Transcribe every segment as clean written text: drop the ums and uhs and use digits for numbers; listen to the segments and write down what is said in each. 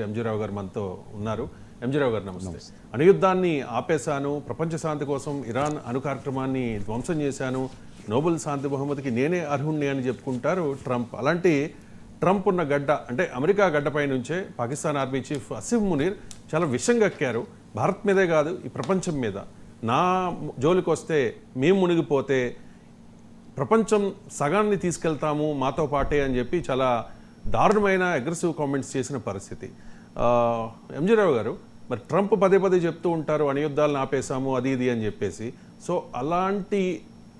ఎంజీరావు గారు మనతో ఉన్నారు. ఎంజీరావు గారు నమస్తే. అణుయుద్ధాన్ని ఆపేశాను, ప్రపంచ శాంతి కోసం ఇరాన్ అణు కార్యక్రమాన్ని ధ్వంసం చేశాను, నోబెల్ శాంతి బహుమతికి నేనే అర్హుణ్ణి అని చెప్పుకుంటారు ట్రంప్. అలాంటి ట్రంప్ ఉన్న గడ్డ అంటే అమెరికా గడ్డపై నుంచే Pakistan army chief as if Munir చాలా విషం కక్కారు. భారత్ మీదే కాదు, ఈ ప్రపంచం మీద. నా జోలికి వస్తే మేము మునిగిపోతే ప్రపంచం సగాన్ని తీసుకెళ్తాము మాతో పాటే అని చెప్పి చాలా దారుణమైన అగ్రెసివ్ కామెంట్స్ చేసిన పరిస్థితి. ఎంజీరావు గారు, మరి ట్రంప్ పదే పదే చెప్తూ ఉంటారు అణుయుద్ధాలను ఆపేశాము అది ఇది అని చెప్పేసి. సో అలాంటి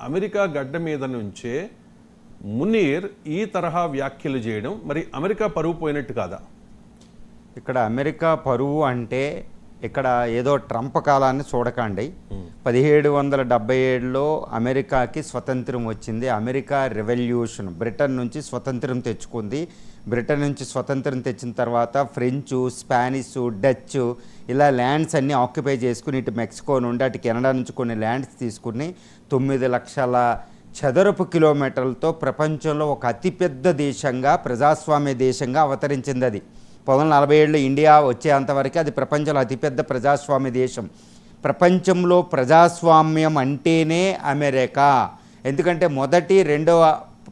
అమెరికా గడ్డ మీద నుంచే మునీర్ ఈ తరహా వ్యాఖ్యలు చేయడం మరి అమెరికా పరువు పోయినట్టు కాదా? ఇక్కడ అమెరికా పరువు అంటే ఇక్కడ ఏదో ట్రంప్ కాలాన్ని చూడకండి. 1777లో అమెరికాకి స్వతంత్రం వచ్చింది. అమెరికా రెవల్యూషన్ బ్రిటన్ నుంచి స్వతంత్రం తెచ్చుకుంది. బ్రిటన్ నుంచి స్వతంత్రం తెచ్చిన తర్వాత ఫ్రెంచు, స్పానిష్, డచ్ ఇలా ల్యాండ్స్ అన్నీ ఆక్యుపై చేసుకుని ఇటు మెక్సికో నుండి అటు కెనడా నుంచి కొన్ని ల్యాండ్స్ తీసుకుని 9 లక్షల చదరపు కిలోమీటర్లతో ప్రపంచంలో ఒక అతిపెద్ద దేశంగా, ప్రజాస్వామ్య దేశంగా అవతరించింది. అది 1947లో ఇండియా వచ్చేంతవరకు అది ప్రపంచంలో అతిపెద్ద ప్రజాస్వామ్య దేశం. ప్రపంచంలో ప్రజాస్వామ్యం అంటేనే అమెరికా. ఎందుకంటే మొదటి, రెండవ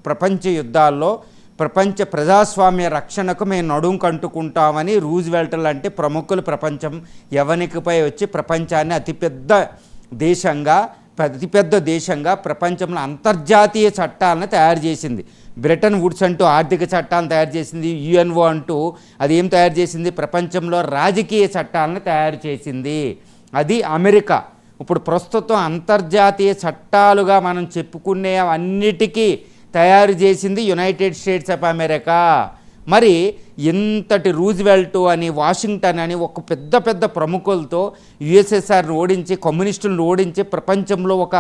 ప్రపంచ యుద్ధాల్లో ప్రపంచ ప్రజాస్వామ్య రక్షణకు మేము నడుం కంటుకుంటామని రూజ్వెల్ట్ లాంటి ప్రముఖులు ప్రపంచం యవనికపై వచ్చి ప్రపంచాన్ని అతిపెద్ద దేశంగా ప్రపంచంలో అంతర్జాతీయ చట్టాలను తయారు చేసింది. బ్రిటన్ వుడ్స్ అంటూ ఆర్థిక చట్టాలను తయారు చేసింది. యుఎన్ఓ అంటూ అది ఏం తయారు చేసింది? ప్రపంచంలో రాజకీయ చట్టాలను తయారు చేసింది. అది అమెరికా. ఇప్పుడు ప్రస్తుతం అంతర్జాతీయ చట్టాలుగా మనం చెప్పుకునే అన్నిటికీ తయారు చేసింది యునైటెడ్ స్టేట్స్ ఆఫ్ అమెరికా. మరి ఇంతటి రూజ్వెల్ట్ అని, వాషింగ్టన్ అని ఒక పెద్ద ప్రముఖులతో యుఎస్ఎస్ఆర్ని ఓడించి, కమ్యూనిస్టులను ఓడించి ప్రపంచంలో ఒక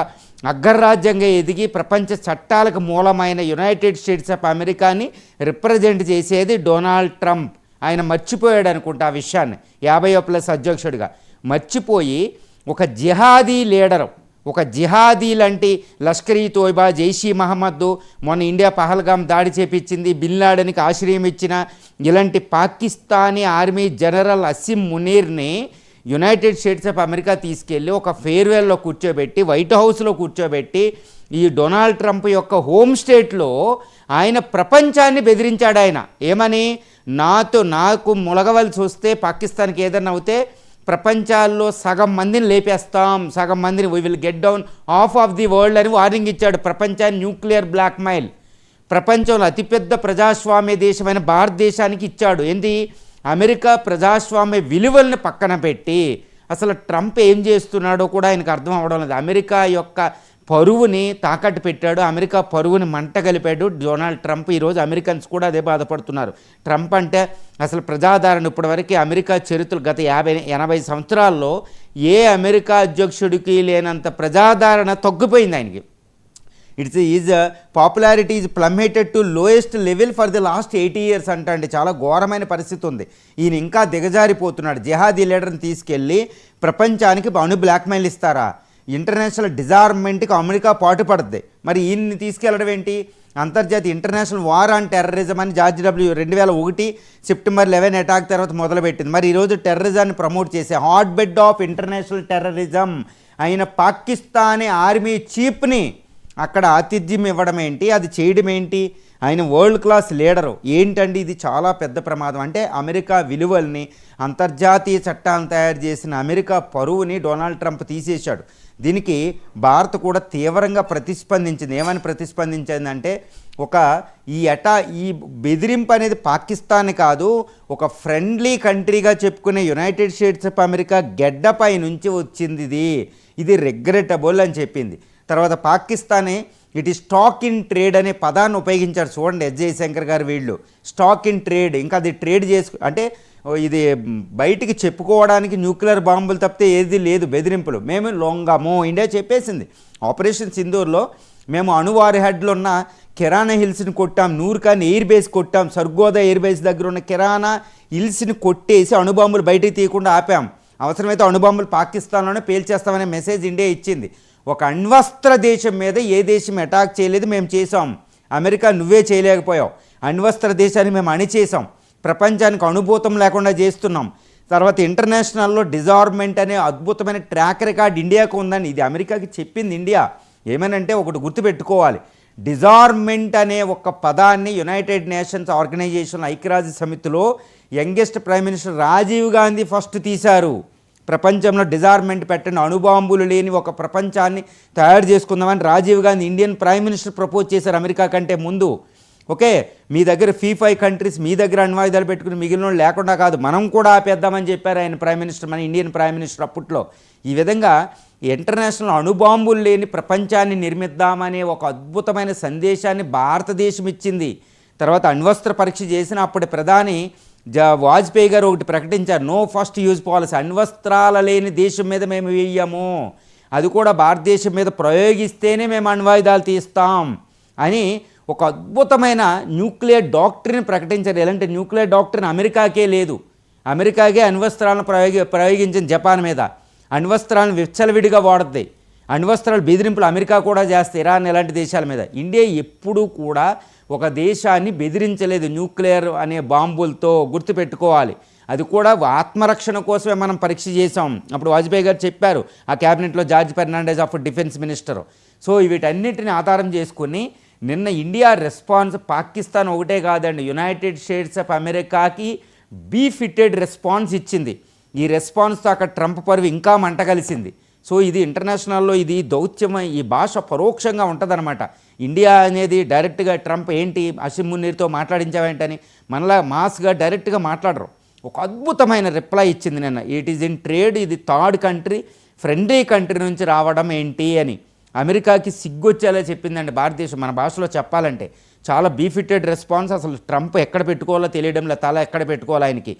అగ్రరాజ్యంగా ఎదిగి ప్రపంచ చట్టాలకు మూలమైన యునైటెడ్ స్టేట్స్ ఆఫ్ అమెరికాని రిప్రజెంట్ చేసేది డొనాల్డ్ ట్రంప్. ఆయన మర్చిపోయాడు అనుకుంటా ఆ విషయాన్ని, 50+ అధ్యక్షుడిగా మర్చిపోయి ఒక జిహాదీ లీడరు, ఒక జిహాదీ లాంటి లష్కర్ ఈ తోయిబా, జైషీ మహమ్మద్, మొన్న ఇండియా పహల్గాం దాడి చేపించింది, బిన్ లాడెన్కి ఆశ్రయం ఇచ్చిన ఇలాంటి పాకిస్తానీ ఆర్మీ జనరల్ అసిమ్ మునీర్ని యునైటెడ్ స్టేట్స్ ఆఫ్ అమెరికా తీసుకెళ్ళి ఒక ఫేర్వెల్లో కూర్చోబెట్టి, వైట్ హౌస్లో కూర్చోబెట్టి ఈ డొనాల్డ్ ట్రంప్ యొక్క హోమ్ స్టేట్లో ఆయన ప్రపంచాన్ని బెదిరించాడు. ఆయన ఏమని? నాకు ములగవలసి వస్తే, పాకిస్తాన్కి ఏదన్నా అవుతే ప్రపంచాల్లో సగం మందిని లేపేస్తాం, సగం మందిని we will get down of the world అని వార్నింగ్ ఇచ్చాడు. ప్రపంచాన్ని న్యూక్లియర్ బ్లాక్మెయిల్ ప్రపంచంలో అతిపెద్ద ప్రజాస్వామ్య దేశమైన భారతదేశానికి ఇచ్చాడు. ఏంది? అమెరికా ప్రజాస్వామ్య విలువల్ని పక్కన పెట్టి అసలు ట్రంప్ ఏం చేస్తున్నాడో కూడా ఆయనకు అర్థం అవ్వడం లేదు. అమెరికా యొక్క పరువుని తాకట్టు పెట్టాడు, అమెరికా పరువుని మంట కలిపాడు డొనాల్డ్ ట్రంప్. ఈరోజు అమెరికన్స్ కూడా అదే బాధపడుతున్నారు. ట్రంప్ అంటే అసలు ప్రజాదరణ ఇప్పటివరకు అమెరికా చరిత్రలు గత 80 సంవత్సరాల్లో ఏ అమెరికా అధ్యక్షుడికి లేనంత ప్రజాదరణ తగ్గిపోయింది ఆయనకి. Is popularity is plummeted to lowest level for the last 80 years అంటండి. చాలా ఘోరమైన పరిస్థితి ఉంది. ఈయన ఇంకా దిగజారిపోతున్నాడు. జిహాదీ లీడర్ని తీసుకెళ్ళి ప్రపంచానికి అణు బ్లాక్మెయిల్ ఇస్తారా? ఇంటర్నేషనల్ డిజార్మెంట్కి అమెరికా పాటుపడుతుంది. మరి ఈయన్ని తీసుకెళ్ళడం ఏంటి? అంతర్జాతీయ ఇంటర్నేషనల్ వార్ ఆన్ టెర్రరిజం అని జార్జ్ డబ్ల్యూ 2001 సెప్టెంబర్ 11 అటాక్ తర్వాత మొదలుపెట్టింది. మరి ఈరోజు టెర్రరిజాన్ని ప్రమోట్ చేసే hotbed of international terrorism అయిన పాకిస్తానీ ఆర్మీ చీఫ్ని అక్కడ ఆతిథ్యం ఇవ్వడం ఏంటి? అది చేయడం ఏంటి? ఆయన వరల్డ్ క్లాస్ లీడరు. ఏంటండి ఇది? చాలా పెద్ద ప్రమాదం. అంటే అమెరికా విలువల్ని, అంతర్జాతీయ చట్టాలను తయారు చేసిన అమెరికా పరువుని డొనాల్డ్ ట్రంప్ తీసేశాడు. దీనికి భారత్ కూడా తీవ్రంగా ప్రతిస్పందించింది. ఏమని ప్రతిస్పందించిందంటే ఈ బెదిరింపు అనేది పాకిస్తాన్ కాదు, ఒక ఫ్రెండ్లీ కంట్రీగా చెప్పుకునే యునైటెడ్ స్టేట్స్ ఆఫ్ అమెరికా గెడ్డపై నుంచి వచ్చింది. ఇది రిగ్రెటబుల్ అని చెప్పింది. తర్వాత పాకిస్తానే ఇట్ ఈ స్టాక్ ఇన్ ట్రేడ్ అనే పదాన్ని ఉపయోగించారు. చూడండి, ఎస్ జయశంకర్ గారు వీళ్ళు స్టాక్ ఇన్ ట్రేడ్, ఇంకా అది ట్రేడ్ అంటే ఇది బయటికి చెప్పుకోవడానికి న్యూక్లియర్ బాంబులు తప్పితే ఏది లేదు, బెదిరింపులు మేము లొంగము. ఇండియా చెప్పేసింది ఆపరేషన్ సింధూర్లో మేము అణువారి హెడ్లో ఉన్న కిరాణా హిల్స్ని కొట్టాం, నూర్ఖాన్ ఎయిర్ బేస్ కొట్టాం, సర్గోదా ఎయిర్ బేస్ దగ్గర ఉన్న కిరాణా హిల్స్ని కొట్టేసి అణుబాంబులు బయటికి తీయకుండా ఆపాం. అవసరమైతే అణుబాంబులు పాకిస్తాన్లోనే పేల్చేస్తామనే మెసేజ్ ఇండియా ఇచ్చింది. ఒక అణ్వస్త్ర దేశం మీద ఏ దేశం అటాక్ చేయలేదు, మేము చేసాం. అమెరికా నువ్వే చేయలేకపోయావు. అణ్వస్త్ర దేశాన్ని మేము అణిచేసాం. ప్రపంచానికి అనుభూతం లేకుండా చేస్తున్నాం. తర్వాత ఇంటర్నేషనల్లో డిజార్మెంట్ అనే అద్భుతమైన ట్రాక్ రికార్డ్ ఇండియాకు ఉందని ఇది అమెరికాకి చెప్పింది ఇండియా. ఏమనంటే ఒకటి గుర్తుపెట్టుకోవాలి, డిజార్మెంట్ అనే ఒక పదాన్ని యునైటెడ్ నేషన్స్ ఆర్గనైజేషన్ ఐక్యరాజ్య సమితిలో youngest prime minister Rajiv Gandhi first తీశారు. ప్రపంచంలో డిజార్మెంట్ పెట్టండి, అణుబాంబులు లేని ఒక ప్రపంచాన్ని తయారు చేసుకుందామని Rajiv Gandhi Indian prime minister propose చేశారు అమెరికా కంటే ముందు. ఓకే, మీ దగ్గర F5 కంట్రీస్ మీ దగ్గర అణ్వాయుధాలు పెట్టుకుని మిగిలిన వాళ్ళు లేకుండా కాదు, మనం కూడా ఆపేద్దామని చెప్పారు ఆయన ప్రైమ్ మినిస్టర్, మన ఇండియన్ ప్రైమ్ మినిస్టర్ అప్పట్లో. ఈ విధంగా ఇంటర్నేషనల్ అణుబాంబులు లేని ప్రపంచాన్ని నిర్మిద్దామనే ఒక అద్భుతమైన సందేశాన్ని భారతదేశం ఇచ్చింది. తర్వాత అణ్వస్త్ర పరీక్ష చేసిన అప్పటి ప్రధాని వాజ్పేయి గారు ఒకటి ప్రకటించారు, నో ఫస్ట్ యూజ్ పాలసీ, అణ్వస్త్రాల లేని దేశం మీద మేము వేయము, అది కూడా భారతదేశం మీద ప్రయోగిస్తేనే మేము అణ్వాయుధాలు తీస్తాం అని ఒక అద్భుతమైన న్యూక్లియర్ డాక్టరీని ప్రకటించారు. ఎలాంటి న్యూక్లియర్ డాక్టరీని అమెరికాకే లేదు, అమెరికాకే అణ్వస్త్రాలను ప్రయోగించిన జపాన్ మీద, అణ్వస్త్రాలను విచ్చలవిడిగా వాడుతాయి, అణ్వస్త్రాలు బెదిరింపులు అమెరికా కూడా చేస్తాయి ఇరాన్ ఇలాంటి దేశాల మీద. ఇండియా ఎప్పుడూ కూడా ఒక దేశాన్ని బెదిరించలేదు న్యూక్లియర్ అనే బాంబులతో, గుర్తుపెట్టుకోవాలి. అది కూడా ఆత్మరక్షణ కోసమే మనం పరీక్ష చేసాం. అప్పుడు వాజ్పేయి గారు చెప్పారు, ఆ క్యాబినెట్లో George Fernandes of defence minister. So వీటన్నిటిని ఆధారం చేసుకుని నిన్న ఇండియా రెస్పాన్స్ పాకిస్తాన్ ఒకటే కాదండి, యునైటెడ్ స్టేట్స్ ఆఫ్ అమెరికాకి బీఫిటెడ్ రెస్పాన్స్ ఇచ్చింది. ఈ రెస్పాన్స్తో అక్కడ ట్రంప్ పరువు ఇంకా మంట కలిసింది. సో ఇది ఇంటర్నేషనల్లో ఇది దౌత్యం, ఈ భాష పరోక్షంగా ఉంటుందన్నమాట. ఇండియా అనేది డైరెక్ట్గా ట్రంప్ ఏంటి అసిమ్ మునీర్తో మాట్లాడించావేంటని మనలా మాస్గా డైరెక్ట్గా మాట్లాడరు. ఒక అద్భుతమైన రిప్లై ఇచ్చింది నిన్న, ఇట్ ఈజ్ ఇన్ ట్రేడ్, ఇది థర్డ్ కంట్రీ, ఫ్రెండ్లీ కంట్రీ నుంచి రావడం ఏంటి అని అమెరికాకి సిగ్గొచ్చేలా చెప్పిందండి భారతదేశం. మన భాషలో చెప్పాలంటే చాలా బీఫిటెడ్ రెస్పాన్స్. అసలు ట్రంప్ ఎక్కడ పెట్టుకోవాలో తెలియడంలో, తల ఎక్కడ పెట్టుకోవాలో ఆయనకి.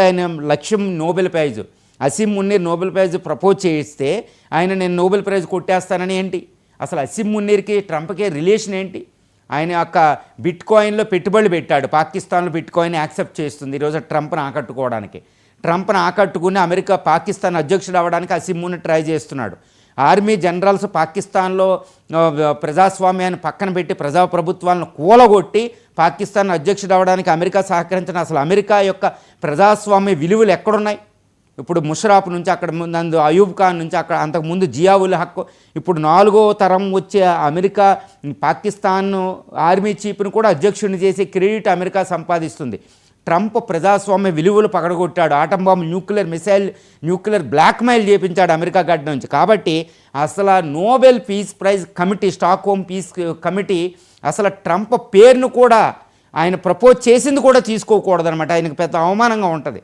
ఆయన లక్ష్యం Nobel prize, Asim Munir Nobel prize propose చేయిస్తే ఆయన నేను నోబెల్ ప్రైజ్ కొట్టేస్తానని ఏంటి? అసలు అసిమ్ మునీర్కి ట్రంప్కి రిలేషన్ ఏంటి? ఆయన యొక్క బిట్ కాయిన్లో పెట్టుబడులు పెట్టాడు, పాకిస్తాన్లో బిట్ కాయిన్ యాక్సెప్ట్ చేస్తుంది ఈరోజు ట్రంప్ను ఆకట్టుకోవడానికి. ట్రంప్ను ఆకట్టుకుని అమెరికా పాకిస్తాన్ అధ్యక్షుడు అవ్వడానికి అసిమ్ మునీర్ ట్రై చేస్తున్నాడు. ఆర్మీ జనరల్స్ పాకిస్తాన్లో ప్రజాస్వామ్యాన్ని పక్కన పెట్టి ప్రజాప్రభుత్వాలను కూలగొట్టి పాకిస్తాన్ అధ్యక్షుడు అవ్వడానికి అమెరికా సహకరించిన, అసలు అమెరికా యొక్క ప్రజాస్వామ్య విలువలు ఎక్కడున్నాయి? ఇప్పుడు ముషరాఫ్ నుంచి అక్కడ ముందు అయూబ్ ఖాన్ నుంచి అక్కడ అంతకుముందు జియావుల్ హక్, ఇప్పుడు 4వ తరం వచ్చే అమెరికా పాకిస్తాన్ ఆర్మీ చీఫ్ను కూడా అధ్యక్షుడిని చేసే క్రెడిట్ అమెరికా సంపాదిస్తుంది. ట్రంప్ ప్రజాస్వామ్య విలువలు పగడగొట్టాడు, atom bomb, nuclear missile, nuclear blackmail చేయించాడు అమెరికా గడ్డ నుంచి. కాబట్టి అసలు Nobel peace prize committee, Stockholm peace committee అసలు ట్రంప్ పేరును కూడా ఆయన ప్రపోజ్ చేసింది కూడా తీసుకోకూడదనమాట. ఆయనకు పెద్ద అవమానంగా ఉంటుంది.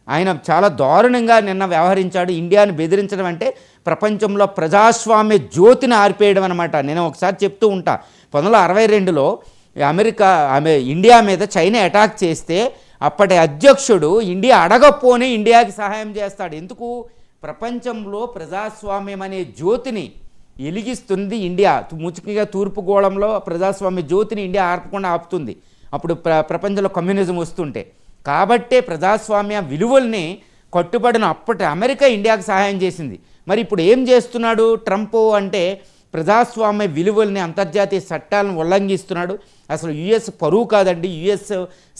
ఆయన చాలా దారుణంగా నిన్న వ్యవహరించాడు. ఇండియాని బెదిరించడం అంటే ప్రపంచంలో ప్రజాస్వామ్య జ్యోతిని ఆర్పేయడం అనమాట. నేను ఒకసారి చెప్తూ ఉంటా, 1962లో ఇండియా మీద చైనా అటాక్ చేస్తే అప్పటి అధ్యక్షుడు ఇండియా అడగపోనే ఇండియాకి సహాయం చేస్తాడు. ఎందుకు? ప్రపంచంలో ప్రజాస్వామ్యం అనే జ్యోతిని వెలిగిస్తుంది ఇండియా. ముఖ్యంగా తూర్పు గోళంలో ప్రజాస్వామ్య జ్యోతిని ఇండియా ఆర్పకుండా ఆపుతుంది అప్పుడు ప్రపంచంలో కమ్యూనిజం వస్తుంటే. కాబట్టే ప్రజాస్వామ్య విలువల్ని కట్టుబడిన అప్పటి అమెరికా ఇండియాకి సహాయం చేసింది. మరి ఇప్పుడు ఏం చేస్తున్నాడు ట్రంప్ అంటే ప్రజాస్వామ్య విలువల్ని, అంతర్జాతీయ చట్టాలను ఉల్లంఘిస్తున్నాడు. అసలు యుఎస్ పరువు కాదండి, యుఎస్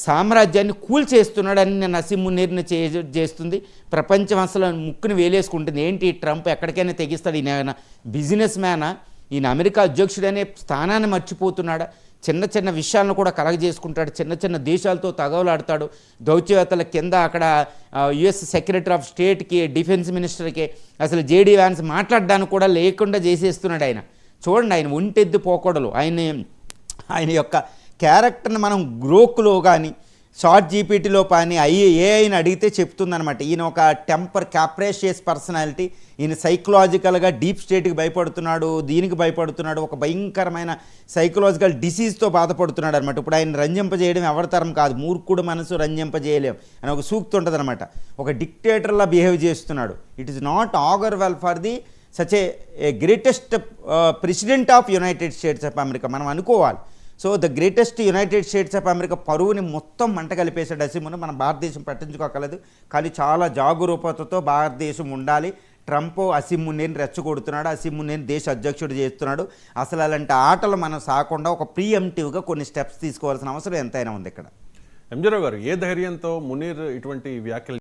సామ్రాజ్యాన్ని కూల్చేస్తున్నాడు అని నేను అసిమ్ మునీర్ని చేస్తుంది. ప్రపంచం అసలు ముక్కుని వేలేసుకుంటుంది. ఏంటి ట్రంప్ ఎక్కడికైనా తెగిస్తాడు? ఈయన బిజినెస్ మ్యానా? ఈయన అమెరికా అధ్యక్షుడనే స్థానాన్ని మర్చిపోతున్నాడా? చిన్న చిన్న విషయాలను కూడా కలగజేసుకుంటాడు, చిన్న చిన్న దేశాలతో తగవలాడతాడు. దౌత్యవేత్తల కింద అక్కడ యుఎస్ సెక్రటరీ ఆఫ్ స్టేట్కి, డిఫెన్స్ మినిస్టర్కి అసలు జేడీ వ్యాన్స్ మాట్లాడడానికి కూడా లేకుండా చేసేస్తున్నాడు ఆయన. చూడండి, ఆయన ఒంటెద్దు పోకూడలు. ఆయన యొక్క క్యారెక్టర్ని మనం గ్రోక్లో కానీ షార్ట్ జీపీటీలో కానీ ఏఐని అడిగితే చెప్తుందనమాట. ఈయన ఒక క్యాప్రేషియస్ పర్సనాలిటీ, ఈయన సైకలాజికల్గా డీప్ స్టేట్కి భయపడుతున్నాడు, దీనికి భయపడుతున్నాడు, ఒక భయంకరమైన సైకలాజికల్ డిసీజ్తో బాధపడుతున్నాడు అనమాట. ఇప్పుడు ఆయన రంజింపజేయడం ఎవరితరం కాదు, మూర్ఖుడు మనసు రంజింపజేయలేం అని ఒక సూక్తి ఉంటుంది అనమాట. ఒక డిక్టేటర్లా బిహేవ్ చేస్తున్నాడు. It is not augur well for the such a greatest president of United States of America మనం అనుకోవాలి. So the greatest United States of America పరువుని మొత్తం మంట కలిపేశాడు అసిమ్ను. మన భారతదేశం పట్టించుకోగలదు, కానీ చాలా జాగరూకతతో భారతదేశం ఉండాలి. ట్రంప్ అసిమ్ మునీర్ని రెచ్చగొడుతున్నాడు, అసిమ్ మునీర్ని దేశ అధ్యక్షుడు చేస్తున్నాడు. అసలు అలాంటి ఆటలు మనం సాకుండా ఒక ప్రీఎంప్టివ్గా కొన్ని స్టెప్స్ తీసుకోవాల్సిన అవసరం ఎంతైనా ఉంది ఇక్కడ. ఎంజీరావు గారు, ఏ ధైర్యంతో మునీర్ ఇటువంటి వ్యాఖ్యలు